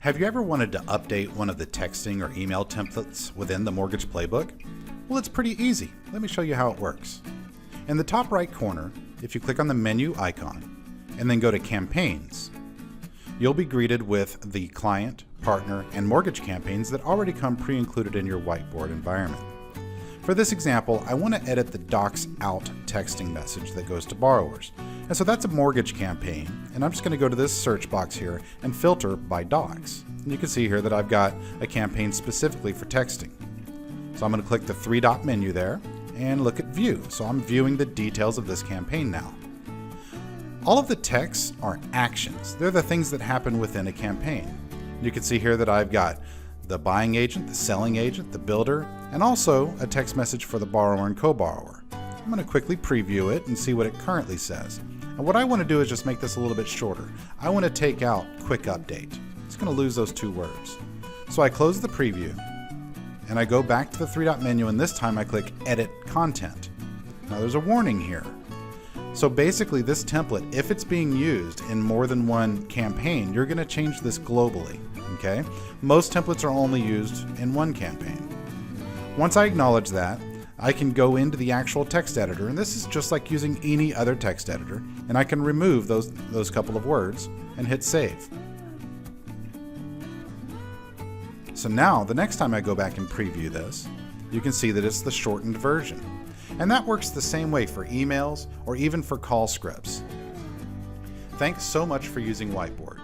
Have you ever wanted to update one of the texting or email templates within the Mortgage Playbook? Well, it's pretty easy. Let me show you how it works. In the top right corner, if you click on the menu icon and then go to Campaigns, you'll be greeted with the client, partner, and mortgage campaigns that already come pre-included in your Whiteboard environment. For this example, I want to edit the Docs Out texting message that goes to borrowers. And so that's a mortgage campaign, and I'm just going to go to this search box here and filter by docs. And you can see here that I've got a campaign specifically for texting. So I'm going to click the three-dot menu there and look at View. So I'm viewing the details of this campaign now. All of the texts are actions. They're the things that happen within a campaign. You can see here that I've got the buying agent, the selling agent, the builder, and also a text message for the borrower and co-borrower. I'm going to quickly preview it and see what it currently says. And what I want to do is just make this a little bit shorter. I want to take out quick update. It's going to lose those two words. So I close the preview and I go back to the three-dot menu, and this time I click Edit Content. Now there's a warning here. So basically this template, if it's being used in more than one campaign, you're going to change this globally. Okay? Most templates are only used in one campaign. Once I acknowledge that, I can go into the actual text editor, and this is just like using any other text editor, and I can remove those couple of words and hit save. So now the next time I go back and preview this, you can see that it's the shortened version. And that works the same way for emails or even for call scripts. Thanks so much for using Whiteboard.